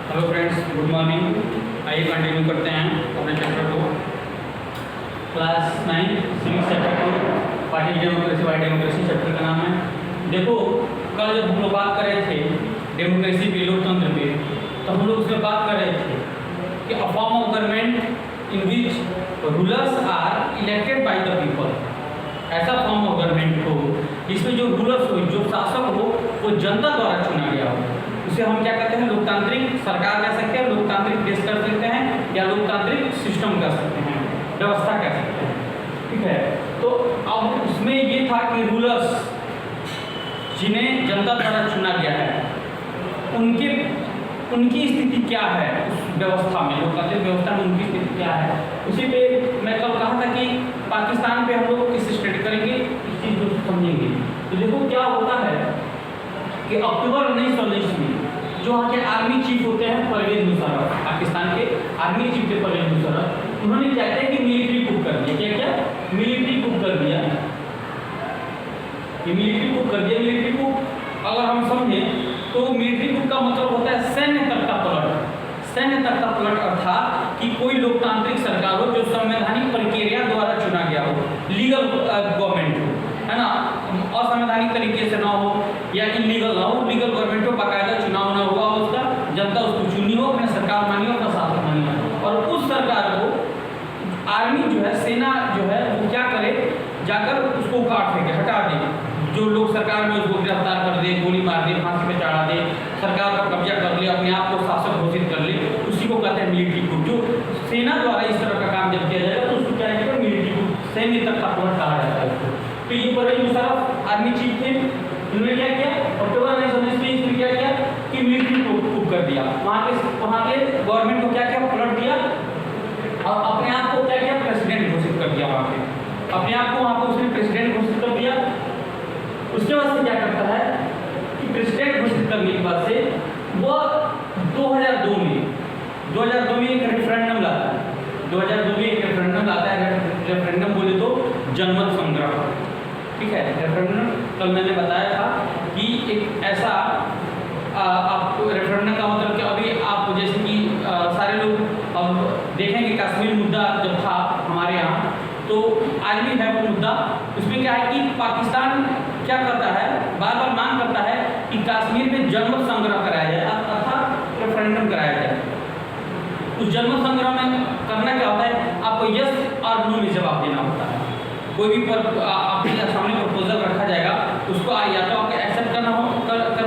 Hello friends, good morning. आइए continue करते हैं अपने चैप्टर को। क्लास 9 सिविक्स चैप्टर को party democracy by democracy chapter का नाम है। देखो, कल जब हम लोग बात कर रहे थे डेमोक्रेसी पे, लोकतंत्र पे, तो हम लोग उसमें बात कर रहे थे कि a form of government in which rulers are elected by the people. ऐसा फॉर्म ऑफ गवर्नमेंट हो जिसमें जो रूलर्स हो, जो शासक हो, वो जनता द्वारा चुना गया हो, उसे हम क्या कहते हैं? लोकतांत्रिक सरकार कह सकते हैं, लोकतांत्रिक देश कर सकते हैं, या लोकतांत्रिक सिस्टम कह सकते हैं, व्यवस्था कह सकते हैं। ठीक है, तो अब उसमें ये था कि रूलर्स जिन्हें जनता द्वारा चुना गया है, उनकी स्थिति क्या है उस व्यवस्था में, लोकतांत्रिक व्यवस्था में उनकी स्थिति क्या है। उसी पे मैं कल कहा था कि पाकिस्तान पे हम लोग किस स्टडी करेंगे, इस चीज़ को समझेंगे। तो देखो क्या होता है कि अक्टूबर 1919 में जो वहाँ के आर्मी चीफ होते हैं परवेज मुशर्रफ, पाकिस्तान के आर्मी चीफ थे परवेज मुशर्रफ, उन्होंने क्या किया कि मिलिट्री कुप कर दिया। क्या मिलिट्री कुप कर दिया, ये मिलिट्री कुप कर दिया। मिलिट्री कुप अगर हम समझें तो मिलिट्री कुप का मतलब होता है सैन्य तख्ता पलट। सैन्य तख्ता पलट अर्थात कि कोई लोकतांत्रिक सरकार हो जो संवैधानिक प्रक्रिया द्वारा चुना गया हो, लीगल गवर्नमेंट हो, है ना, असंवैधानिक तरीके से ना हो या इलीगल ना हो, लीगल गवर्नमेंट हो, बाकायदा चुनाव ना हुआ हो उसका, जनता उसको चुनी हो, अपने सरकार मानी हो, अपना शासक मानी हो, और उस सरकार को आर्मी जो है, सेना जो है, वो क्या करे, जाकर उसको उखाड़ फेंके, हटा दे। जो लोग सरकार में उसको गिरफ्तार कर दे, गोली मार दे, फांसी पे चढ़ा दे, सरकार पर कब्जा कर ले, अपने आप को शासक घोषित कर ले, उसी को कहते हैं मिलिट्री कुप। जो सेना द्वारा इस तरह का काम जब किया जाएगा तो उसको क्या है, मिलिट्री कुप, सैन्य तख्ता पलट कहा जाता है उसको। तो ये परवेज मुशर्रफ आर्मी चीफ थे, उन्होंने क्या किया, अक्टूबर 1919 में क्या किया कि मिलिट्री कुप कर दिया। वहाँ के गवर्नमेंट को क्या किया, पलट दिया, और अपने आप को क्या किया, प्रेसिडेंट घोषित कर दिया। वहाँ पे अपने आप को वहाँ पर उसने प्रेसिडेंट घोषित कर दिया। उसके बाद से क्या करता है कि प्रेसिडेंट घोषित करने के बाद से वो 2002 में एक रेफरेंडम लाता है। 2002 में एक रेफरेंडम लाता है। रेफरेंडम बोले तो जनमत संग्रह, ठीक है। रेफरेंडम कल मैंने बताया था कि एक ऐसा आप रेफरेंडम का मतलब कि अभी आप जैसे कि सारे लोग अब देखेंगे कश्मीर मुद्दा जब था हमारे यहाँ, तो आज भी है वो मुद्दा। उसमें क्या है कि पाकिस्तान क्या करता है, बार बार मांग करता है कि कश्मीर में जनमत संग्रह कराया जाए, अर्थात रेफरेंडम कराया जाए। उस जनमत संग्रह में करना क्या होता है, आपको यस और नो में जवाब देना होता है। कोई भी आपके सामने प्रपोजल रखा जाएगा, उसको या तो आपको एक्सेप्ट करना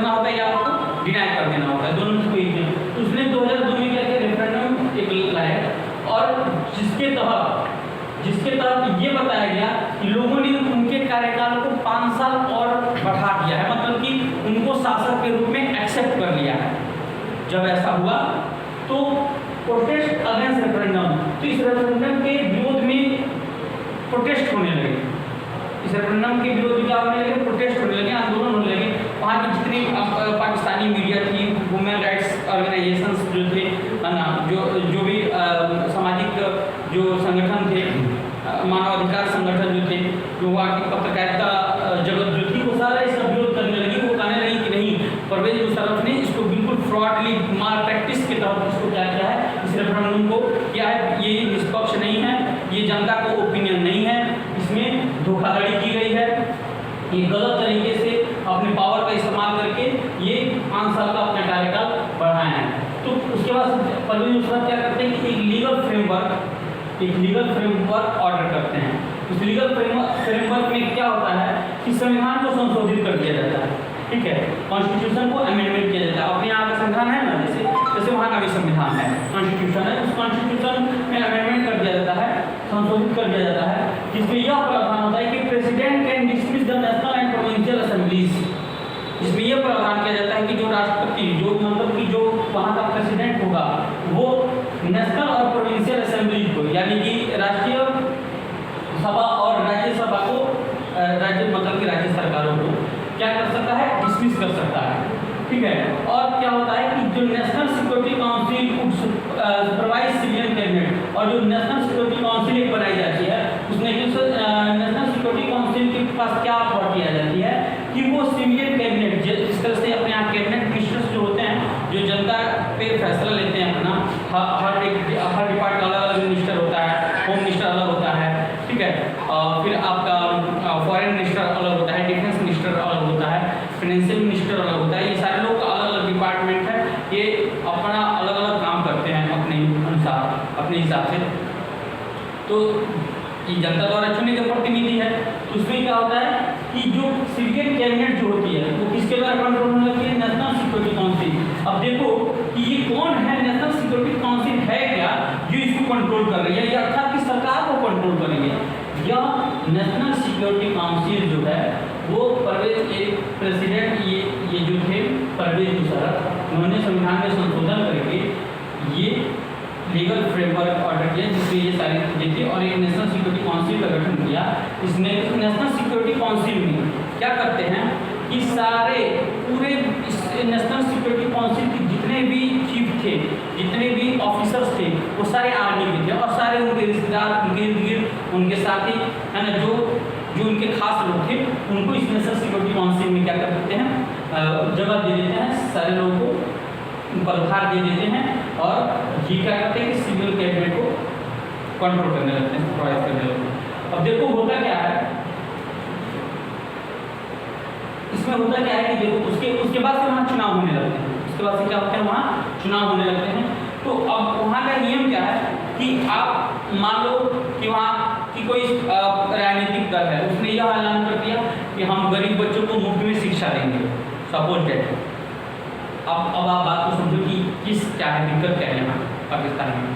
होता है या आपको डिनाई कर देना होता है, दोनों में कोई नहीं। तो उसने 2002 में क्या किया, रेफरेंडम एक लाया, और जिसके तहत ये बताया गया कि लोगों ने उनके कार्यकाल को 5 साल और बढ़ा दिया है, मतलब कि उनको शासक के रूप में एक्सेप्ट कर लिया है। जब ऐसा हुआ तो प्रोटेस्ट अगेंस्ट रेफरेंडम, तो इस रेफरेंडम के विरोध में प्रोटेस्ट होने लगे। इस रेफरेंडम के विरोध में क्या होने लगे, प्रोटेस्ट होने लगे, आंदोलन होने लगे। वहाँ की जितनी पाकिस्तानी मीडिया थी, वुमेन राइट्स ऑर्गेनाइजेशंस जो थे, है ना, जो भी सामाजिक जो संगठन थे, मानवाधिकार संगठन जो थे, जो वहाँ की पत्रकारिता जगत जो थी, वो सारा इसका विरोध करने लगी। वो कहने लगी कि नहीं, परवेज मुशर्रफ ने इसको बिल्कुल फ्रॉडली माल प्रैक्टिस के तहत इसको क्या किया है, इस रेफरेंडम को क्या है, ये निष्पक्ष नहीं है, ये जनता को ओपिनियन नहीं है, इसमें धोखाधड़ी की गई है, ये गलत तरीके से अपने पावर का इस्तेमाल करके ये 5 साल का अपना कार्यकाल बढ़ाए हैं। तो उसके बाद परवेज मुशर्रफ क्या करते हैं कि एक लीगल फ्रेमवर्क ऑर्डर करते हैं। उस लीगल फ्रेमवर्क में क्या होता है कि संविधान को संशोधित कर दिया जाता है, ठीक है, कॉन्स्टिट्यूशन को अमेंडमेंट किया जाता है। अपने यहाँ का संविधान है ना, जैसे वहाँ का भी संविधान है, कॉन्स्टिट्यूशन है, उस कॉन्स्टिट्यूशन में अमेंडमेंट कर दिया जाता है, संशोधित कर दिया जाता है, जिसमें यह प्रावधान होता है कि president can dismiss the national and provincial assemblies. जिसमें यह प्रावधान किया जाता है कि जो राष्ट्रपति, जो मतलब कि जो वहाँ का प्रेसिडेंट होगा, वो नेशनल और प्रोविंशियल असेंबली को, यानी कि राष्ट्रीय सभा और राज्यसभा को, मतलब कि राज्य सरकारों को क्या कर सकता है, डिसमिस कर सकता है, ठीक है। और क्या होता है कि जो national security council supervise civilian cabinet, और जो नेशनल सिक्योरिटी काउंसिल एक बनाई जाती है, उसमें नेशनल सिक्योरिटी काउंसिल के पास क्या अथॉरिटी आ जाती है कि वो सिविलियन कैबिनेट, जिस तरह से अपने यहाँ कैबिनेट मिनिस्टर्स जो होते हैं, जो जनता पे करके फैसला लेते हैं अपना। हर डिपार्टमेंट का अलग अलग मिनिस्टर होता है, होम मिनिस्टर अलग होता है, ठीक है। फिर आपका फॉरेन मिनिस्टर अलग होता है, डिफेंस मिनिस्टर अलग होता है, फाइनेंशियल मिनिस्टर अलग होता है। ये सारे लोग का अलग अलग डिपार्टमेंट है, ये अपना अलग अलग काम करते हैं अपने अनुसार, अपने हिसाब से। तो ये जनता द्वारा चुने गए प्रतिनिधि है। तो उसमें क्या होता है कि जो सिविलियन कैबिनेट जो होती है वो किसके द्वारा कंट्रोल होने लगती है? National security council. अब देखो कि ये कौन है, नेशनल सिक्योरिटी काउंसिल है क्या जो इसको कंट्रोल कर रही है, या अर्थात कि सरकार को कंट्रोल कर रही है। यह नेशनल सिक्योरिटी काउंसिल जो है वो परवेज एक प्रेसिडेंट, ये जो थे परवेज मुशर्रफ, उन्होंने संविधान में संशोधन करके ये लीगल फ्रेमवर्क ऑर्डर किया जिसमें ये सारी चीजें थी, और एक नेशनल सिक्योरिटी काउंसिल का गठन किया। इसने नेशनल सिक्योरिटी काउंसिल में क्या करते हैं कि सारे पूरे नेशनल सिक्योरिटी काउंसिल के जितने भी चीफ थे, जितने भी ऑफिसर्स थे, वो सारे आर्मी के थे, और सारे उनके रिश्तेदार, उनके इर्द गिर्द उनके साथी है ना, जो उनके खास लोग थे, उनको इस नेशनल सिक्योरिटी काउंसिल में क्या कर देते हैं, जगह दे देते हैं, सारे लोगों को पदभार दे देते हैं, और ये क्या करते हैं कि सिविल कैबिनेट को कंट्रोल करने लगते हैं, सुपरवाइज करने लगते हैं। अब देखो होता क्या है इसमें, होता क्या है कि देखो उसके बाद से वहाँ चुनाव होने लगते हैं। उसके बाद से क्या होता है, वहाँ चुनाव होने लगते हैं। तो अब वहाँ का नियम क्या है कि आप मान लो कि वहाँ की कोई राजनीतिक दल है, उसने यह ऐलान कर दिया कि हम गरीब बच्चों को मुफ्त में शिक्षा देंगे, सपोज डेट। अब आप बात को समझो कि किस क्या है, दिक्कत क्या है यहाँ पाकिस्तान में।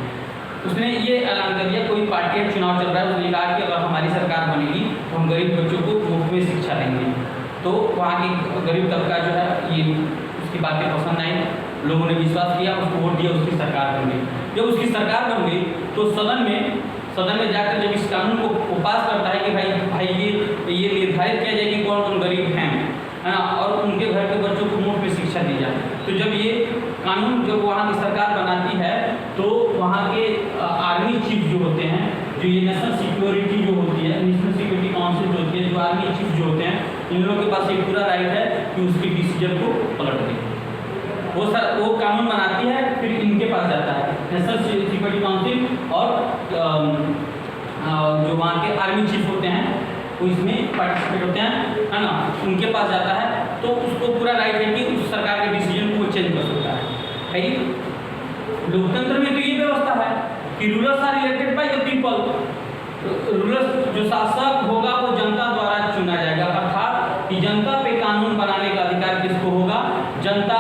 उसने ये ऐलान कर दिया, कोई पार्टी का चुनाव चल रहा है, उसने कहा कि अगर हमारी सरकार बनेगी तो हम गरीब बच्चों को मुफ्त में शिक्षा देंगे। तो वहाँ की गरीब तबका जो है ये उसकी बातें पसंद आई, लोगों ने विश्वास किया, उसको वोट दिया, उसकी सरकार बन गई। जब उसकी सरकार बन गई तो सदन में जाकर जब इस कानून को पास करता है कि भाई ये निर्धारित किया जाए कि कौन कौन गरीब हैं, है ना, और उनके घर के बच्चों को मुफ्त में शिक्षा दी जाए। तो जब ये कानून जब वहाँ की सरकार बनाती है तो वहाँ के आर्मी चीफ जो होते हैं, जो ये नेशनल सिक्योरिटी जो होती है, नेशनल सिक्योरिटी काउंसिल जो होती है, जो आर्मी चीफ जो होते हैं, इन लोगों के पास एक पूरा राइट है कि उसके डिसीजन को पलट दें। वो कानून बनाती है, फिर इनके पास जाता है नेशनल सिक्योरिटी काउंसिल, और जो वहाँ के आर्मी चीफ होते हैं वो इसमें पार्टिसिपेट होते हैं, है ना, उनके पास जाता है। तो उसको पूरा राइट है कि उस सरकार के डिसीजन को वो चेंज कर सकता है। लोकतंत्र में तो ये व्यवस्था है कि rulers are elected by the people. Rulers जो शासक होगा वो जनता द्वारा चुना जाएगा, अर्थात कि जनता पे कानून बनाने का अधिकार किसको होगा? जनता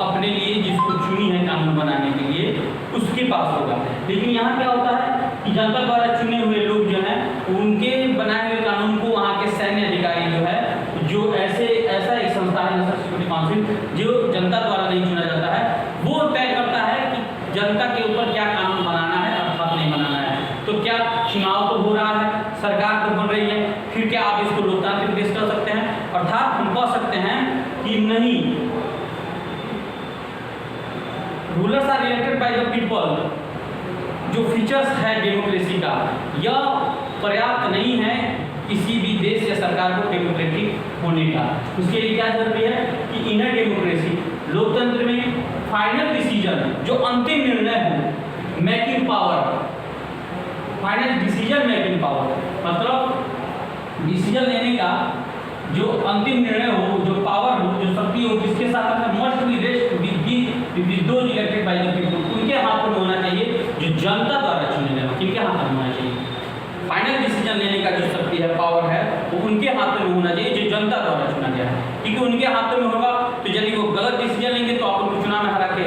अपने लिए जिसको चुनी है कानून बनाने के लिए उसके पास होगा। लेकिन यहाँ क्या होता है कि जनता द्वारा चुने हुए लोग जो हैं उनके बनाए हुए कानून को वहाँ के सैन्य अधिकारी जो है, जो ऐसा एक संस्था है नेशनल सिक्योरिटी काउंसिल जो जनता द्वारा नहीं चुना जाता है, वो तय करता है कि जनता के ऊपर क्या कानून बनाना है अर्थात नहीं बनाना है। तो क्या चुनाव तो हो रहा है, सरकार तो बन रही है, फिर क्या आप इसको लोकतांत्रिक देश कर सकते हैं? अर्थात हम कह सकते हैं कि नहीं, rulers are elected by the people. जो फीचर्स है डेमोक्रेसी का, यह पर्याप्त नहीं है किसी भी देश या सरकार को डेमोक्रेटिक होने का। उसके लिए क्या जरूरी है कि इनर डेमोक्रेसी, लोकतंत्र में फाइनल डिसीजन, जो अंतिम निर्णय हो, making power, final decision making power, मतलब डिसीजन लेने का जो अंतिम निर्णय हो, जो पावर हो, जो शक्ति हो, किसके साथ में must be rest with those elected by the people, उनके हाथों में होना चाहिए, जो जनता द्वारा चुने गए, किनके हाथों में होना चाहिए? फाइनल डिसीजन लेने का जो शक्ति है, पावर है, वो उनके हाथों में होना चाहिए जो जनता द्वारा चुना गया है। क्योंकि उनके हाथों में होगा तो यदि वो गलत डिसीजन लेंगे तो आप उनको चुनाव में हरा के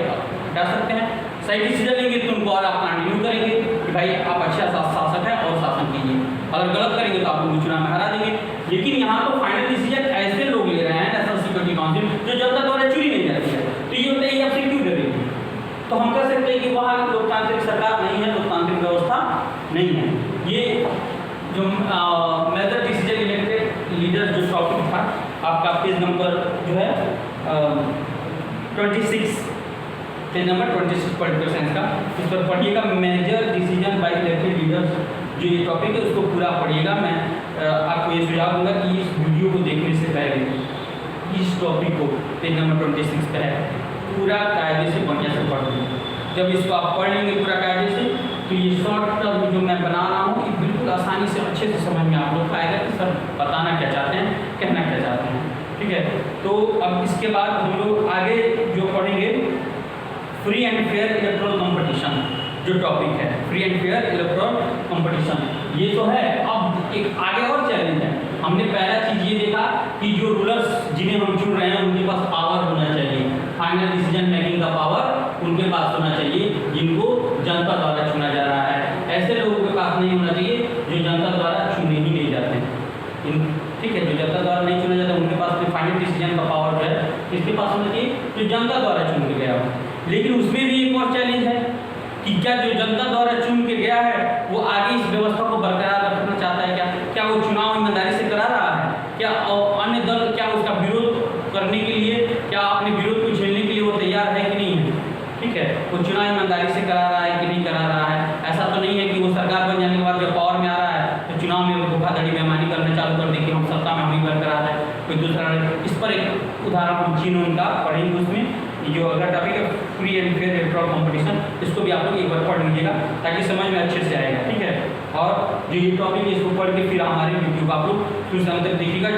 जा सकते हैं, सही डिसीजन लेंगे तो उनको और आप कंटिन्यू करेंगे कि भाई आप अच्छा शासक है और शासन कीजिए। अगर गलत करेंगे तो आप उनको चुनाव में हरा देंगे। लेकिन यहाँ तो फाइनल डिसीजन ऐसे लोग ले रहे हैं नेशनल सिक्योरिटी काउंसिल जो जनता द्वारा चुनी नहीं जाती है, तो ये होता है आपसे क्यों डरेंगे? तो हम कह सकते हैं कि वहाँ लोकतांत्रिक सरकार नहीं है, लोकतांत्रिक व्यवस्था नहीं है। ये जो मेजर डिसीजन इलेक्टेड लीडर जो टॉपिक था आपका पेज नंबर जो है 26, पेज नंबर 26 पॉलिटिकल साइंस का, इस पर पढ़िएगा। Major decision by elected leaders जो ये टॉपिक है उसको पूरा पढ़िएगा। मैं आपको ये सुझाव दूंगा कि इस वीडियो को देखने से पहले इस टॉपिक को पेज नंबर 26 पे है पूरा कायदे से बढ़िया से पढ़ लें। जब इसको आप पढ़ लेंगे पूरा कायदे से तो ये शॉर्ट टर्म जो मैं बना रहा हूँ ये बिल्कुल आसानी से अच्छे से समझ में आप लोग को आएगा कि सर बताना क्या चाहते हैं, कहना क्या चाहते हैं। ठीक है, तो अब इसके बाद हम लोग आगे जो पढ़ेंगे free and fair electoral competition जो टॉपिक है, free and fair electoral competition. ये तो है, अब एक आगे और चैलेंज है। हमने पहला चीज ये देखा कि जो रूलर्स जिन्हें हम चुन रहे हैं उनके पास पावर होना चाहिए, फाइनल डिसीजन मेकिंग का पावर उनके पास होना चाहिए जिनको जनता द्वारा चुना जा रहा है। ऐसे लोगों के पास नहीं होना चाहिए जो जनता द्वारा चुने ही नहीं जाते। ठीक है, जो जनता द्वारा नहीं चुना जाता उनके पास फाइनल डिसीजन का पावर जो है किसके पास होना चाहिए, जो जनता द्वारा चुन के गया हो। लेकिन उसमें भी एक और चैलेंज है कि क्या जो जनता द्वारा चुन के गया है वो आगे इस व्यवस्था को बरकरार रखना चाहता है, क्या वो चुनाव ईमानदारी से करा रहा है, क्या अन्य दल क्या उसका विरोध करने के लिए, क्या अपने विरोध को झेलने के लिए वो तैयार है कि नहीं है। ठीक है, वो चुनाव ईमानदारी से करा रहा है कि नहीं करा रहा है। ऐसा तो नहीं है कि वो सरकार बन जाने के बाद जब पावर में आ रहा है तो चुनाव में वो धोखाधड़ी बेईमानी करना चालू कर दे कि हम सत्ता में हम ही बरकरार है, कोई दूसरा। इस पर एक उदाहरण हम चीन उनका पढ़ेंगे, उसमें जो अगला टॉपिक है free and fair electoral competition, इसको भी आप लोग एक बार पढ़ लीजिएगा ताकि समझ में अच्छे से आएगा। ठीक है, और जो ये टॉपिक है इसको पढ़ के फिर हमारे वीडियो को आप लोग फिर से अंत तक देखिएगा।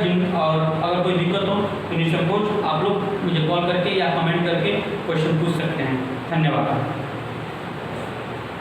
और अगर कोई दिक्कत हो तो निसंकोच आप लोग मुझे कॉल करके या कमेंट करके क्वेश्चन पूछ सकते हैं। धन्यवाद।